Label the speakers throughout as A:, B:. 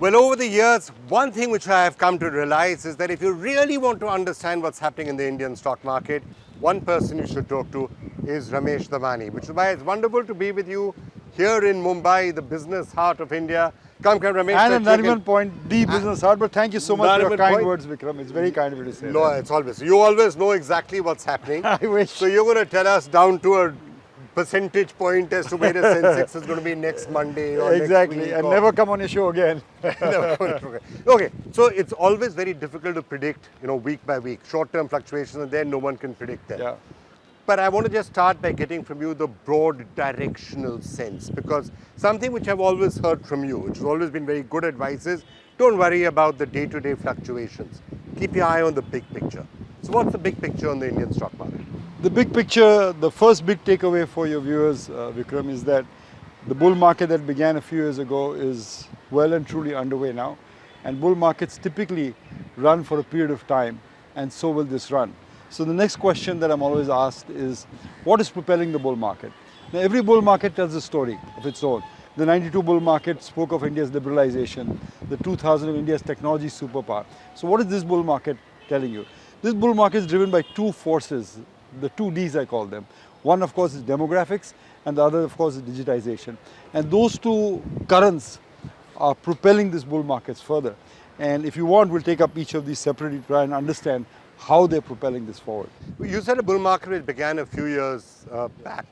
A: Well, over the years, one thing which I have come to realize is that if you really want to understand what's happening in the Indian stock market, one person you should talk to is Ramesh Damani, which is why it's wonderful to be with you here in Mumbai, the business heart of India. Come, Ramesh.
B: And at Nariman Point, the business heart. But thank you so much for your kind words, Vikram. It's very kind of you to say
A: No,
B: that.
A: it's always. You always know exactly what's happening.
B: I wish.
A: So you're going to tell us down to a percentage point as to where the Sensex is going to be next Monday or
B: exactly,
A: next week.
B: And never come on your show again.
A: Okay, so it's always very difficult to predict, week by week. Short-term fluctuations, and then no one can predict them.
B: Yeah.
A: But I want to just start by getting from you the broad directional sense, because something which I've always heard from you, which has always been very good advice, is don't worry about the day-to-day fluctuations. Keep your eye on the big picture. So what's the big picture on the Indian stock market?
B: The big picture, the first big takeaway for your viewers, Vikram, is that the bull market that began a few years ago is well and truly underway now. And bull markets typically run for a period of time, and so will this run. So the next question that I'm always asked is, what is propelling the bull market? Now, every bull market tells a story of its own. The 92 bull market spoke of India's liberalization, the 2000 of India's technology superpower. So what is this bull market telling you? This bull market is driven by two forces, the two Ds I call them. One, of course, is demographics, and the other, of course, is digitization. And those two currents are propelling these bull markets further. And if you want, we'll take up each of these separately to try and understand how they're propelling this forward.
A: You said a bull market which began a few years back.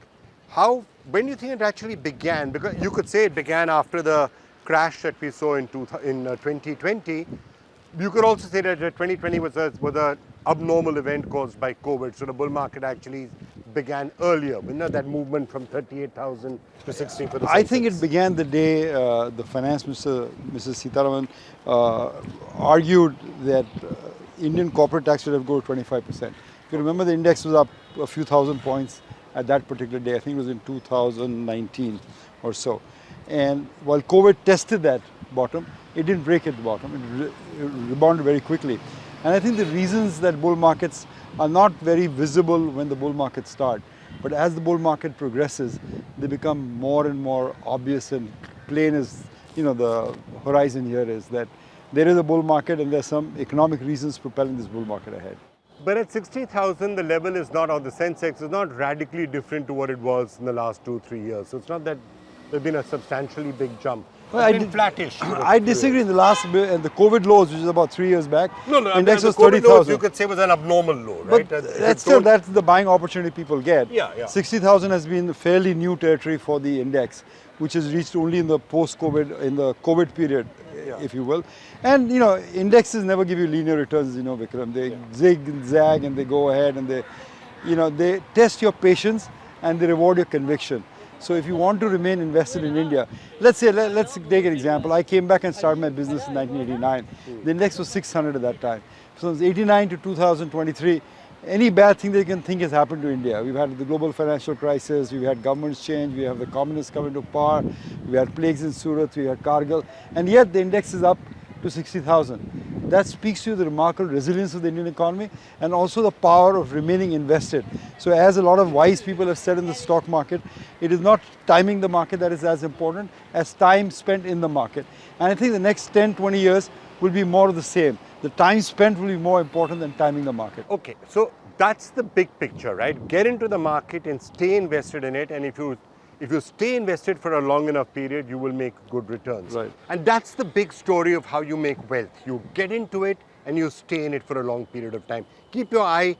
A: When do you think it actually began? Because you could say it began after the crash that we saw in 2020. You could also say that 2020 was an abnormal event caused by COVID. So the bull market actually began earlier. That movement from 38,000 to 60 for the Sensex.
B: I think it began the day the finance minister, Mrs. Sitaraman, argued that Indian corporate tax should have gone to 25%. If you remember, the index was up a few thousand points at that particular day. I think it was in 2019 or so. And while COVID tested that bottom, it didn't break at the bottom. It rebounded very quickly. And I think the reasons that bull markets are not very visible when the bull markets start, but as the bull market progresses, they become more and more obvious and plain as the horizon here is that there is a bull market and there's some economic reasons propelling this bull market ahead.
A: But at 60,000, the level is not, or the Sensex is not radically different to what it was in the last 2-3 years. So it's not that there's been a substantially big jump.
B: Well,
A: it's been flattish.
B: I disagree. In the last, and the COVID lows, which is about 3 years back, index was
A: 30,000. You could say was an abnormal low, right?
B: But that's the buying opportunity people get.
A: Yeah.
B: 60,000 has been fairly new territory for the index, which is reached only in the post-COVID, in the COVID period, if you will. And indexes never give you linear returns, Vikram. They zig and zag, and they go ahead, and they test your patience and they reward your conviction. So if you want to remain invested in India, let's take an example. I came back and started my business in 1989. The index was 600 at that time. So from 89 to 2023, any bad thing that you can think has happened to India. We've had the global financial crisis, we've had governments change, we have the communists coming to power, we had plagues in Surat, we had Kargil, and yet the index is up to 60,000. That speaks to the remarkable resilience of the Indian economy and also the power of remaining invested. So as a lot of wise people have said in the stock market, it is not timing the market that is as important as time spent in the market. And I think the next 10, 20 years will be more of the same. The time spent will be more important than timing the market.
A: Okay, so that's the big picture, right? Get into the market and stay invested in it. And if you stay invested for a long enough period, you will make good returns.
B: Right.
A: And that's the big story of how you make wealth. You get into it and you stay in it for a long period of time. Keep your eye,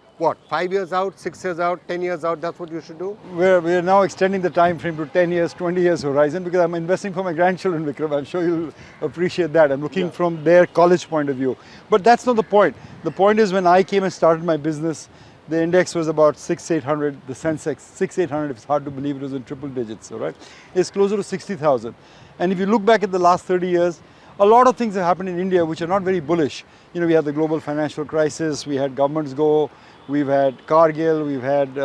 A: 5 years out, 6 years out, 10 years out, that's what you should do?
B: We're now extending the time frame to 10 years, 20 years horizon because I'm investing for my grandchildren, Vikram. I'm sure you'll appreciate that. I'm looking from their college point of view. But that's not the point. The point is when I came and started my business, the index was about 6,800, the Sensex, 6,800, it's hard to believe it was in triple digits, all right? It's closer to 60,000. And if you look back at the last 30 years, a lot of things have happened in India which are not very bullish. We had the global financial crisis, we had governments go, we've had Kargil, we've had,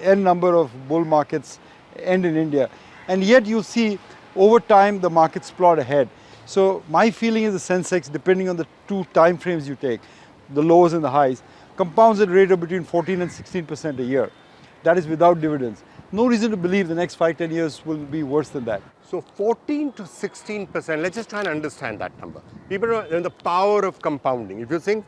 B: n number of bull markets end in India. And yet you see, over time, the markets plot ahead. So my feeling is the Sensex, depending on the two time frames you take, the lows and the highs, compounds at a rate of between 14 and 16% a year. That is without dividends. no reason to believe the next 5-10 years will be worse than that.
A: So 14 to 16%, let's just try and understand that number. People know the power of compounding. If you think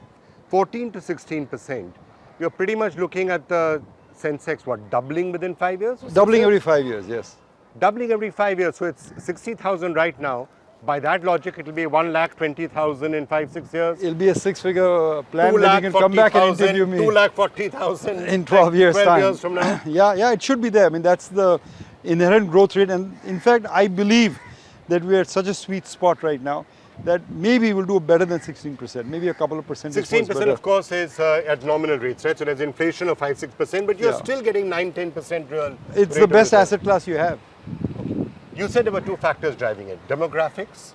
A: 14 to 16%, you're pretty much looking at the Sensex, what, doubling within 5 years?
B: Doubling every 5 years, yes.
A: Doubling every 5 years, so it's 60,000 right now. By that logic, it'll be 1,20,000 in 5-6 years.
B: It'll be a six-figure plan that you can come back and interview me.
A: 2,40,000
B: in 12 years
A: 12
B: time.
A: years from now.
B: Yeah, it should be there. I mean, that's the inherent growth rate. And in fact, I believe that we're at such a sweet spot right now that maybe we'll do better than 16%, maybe a couple of percentage points
A: 16%
B: better.
A: of course is at nominal rates, right? So there's inflation of 5-6%, but you're still getting 9-10% real.
B: It's the best asset class you have.
A: You said there were two factors driving it. Demographics.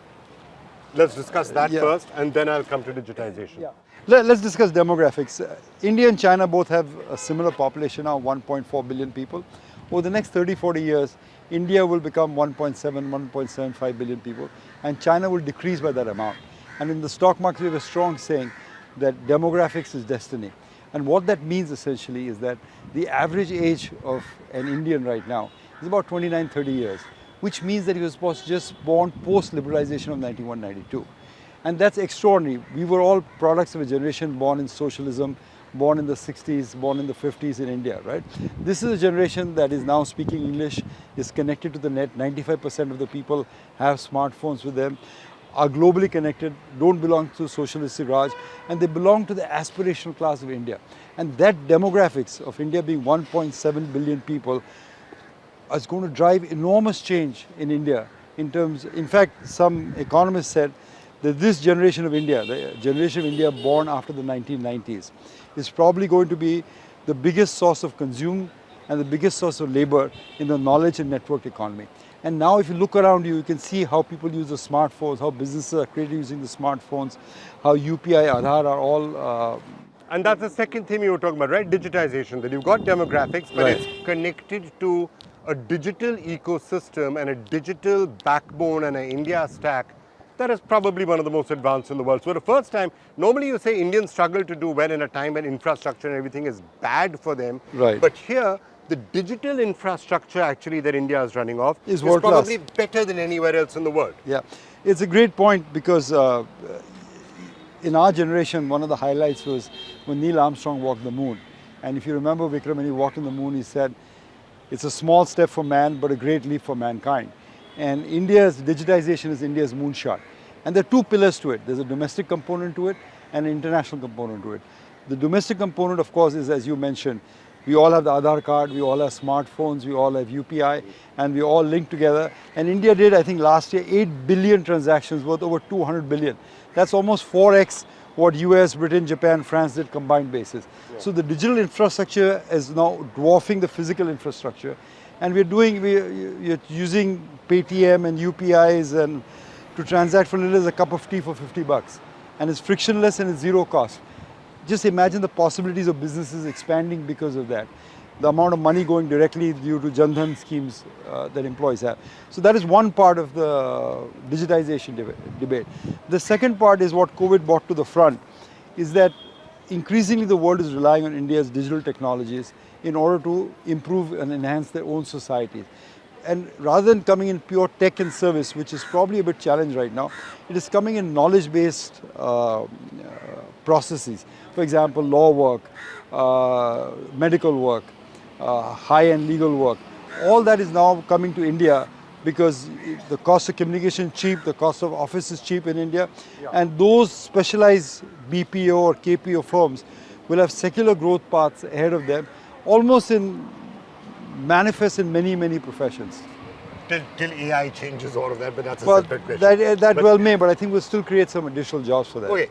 A: Let's discuss that first, and then I'll come to digitization.
B: Yeah. Let's discuss demographics. India and China both have a similar population now, 1.4 billion people. Over the next 30-40 years, India will become 1.75 billion people, and China will decrease by that amount. And in the stock market, we have a strong saying that demographics is destiny. And what that means essentially is that the average age of an Indian right now is about 29-30 years, which means that he was just born post-liberalization of 91-92. And that's extraordinary. We were all products of a generation born in socialism, born in the 60s, born in the 50s in India, right? This is a generation that is now speaking English, is connected to the net. 95% of the people have smartphones with them, are globally connected, don't belong to socialistic Raj, and they belong to the aspirational class of India. And that demographics of India being 1.7 billion people is going to drive enormous change in India in terms, in fact, some economists said that this generation of India, the generation of India born after the 1990s, is probably going to be the biggest source of consume and the biggest source of labor in the knowledge and networked economy. And now if you look around you, you can see how people use the smartphones, how businesses are created using the smartphones, how UPI, Aadhaar are all...
A: and that's the second theme you were talking about, right? Digitization, that you've got demographics, but it's connected to a digital ecosystem and a digital backbone and an India stack that is probably one of the most advanced in the world. So for the first time, normally you say Indians struggle to do well in a time when infrastructure and everything is bad for them.
B: Right.
A: But here, the digital infrastructure actually that India is running off is
B: world-class.
A: Probably better than anywhere else in the world.
B: Yeah, it's a great point because in our generation, one of the highlights was when Neil Armstrong walked the moon. And if you remember, Vikram, when he walked on the moon, he said, it's a small step for man, but a great leap for mankind. And India's digitization is India's moonshot. And there are two pillars to it. There's a domestic component to it and an international component to it. The domestic component, of course, is, as you mentioned, we all have the Aadhaar card, we all have smartphones, we all have UPI, and we all link together. And India did, I think, last year, 8 billion transactions worth over 200 billion. That's almost 4x what US, Britain, Japan, France did combined basis. Yeah. So the digital infrastructure is now dwarfing the physical infrastructure. And we're using Paytm and UPIs and to transact for little as a cup of tea for $50. And it's frictionless and it's zero cost. Just imagine the possibilities of businesses expanding because of that. The amount of money going directly due to Jan Dhan schemes that employees have. So that is one part of the digitization debate. The second part is what COVID brought to the front, is that increasingly the world is relying on India's digital technologies in order to improve and enhance their own societies. And rather than coming in pure tech and service, which is probably a bit challenged right now, it is coming in knowledge-based processes. For example, law work, medical work, high-end legal work. All that is now coming to India because the cost of communication is cheap, the cost of office is cheap in India, and those specialized BPO or KPO firms will have secular growth paths ahead of them, almost manifest in many, many professions.
A: Till AI changes all of that, but that's a separate question.
B: That well may, but I think we'll still create some additional jobs for that.
A: Okay.